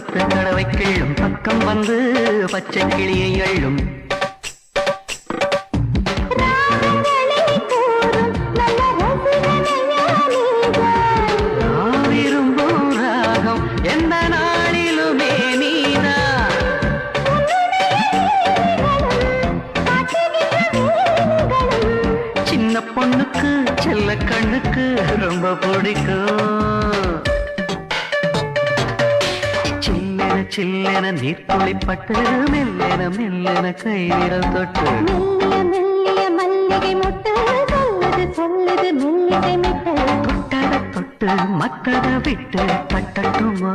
பத்து தடவை கிள்ளும் பக்கம் வந்து பச்சை கிளியை அள்ளும் விரும்பும் ராகம் எந்த நாளிலுமே நீதா சின்ன பொண்ணுக்கு செல்ல கண்ணுக்கு ரொம்ப பிடிக்கும் சில்லென சில்லென நீர்த்துளிப்பட்டு மெல்லென மெல்லென கை விரல் தொட்டு மெல்லிய மல்லிகை முட்டு சொல்லுது மெல்லிசை மிட்டு தொட்டத தொட்டு மத்தத விட்டு பட்டட்டுமா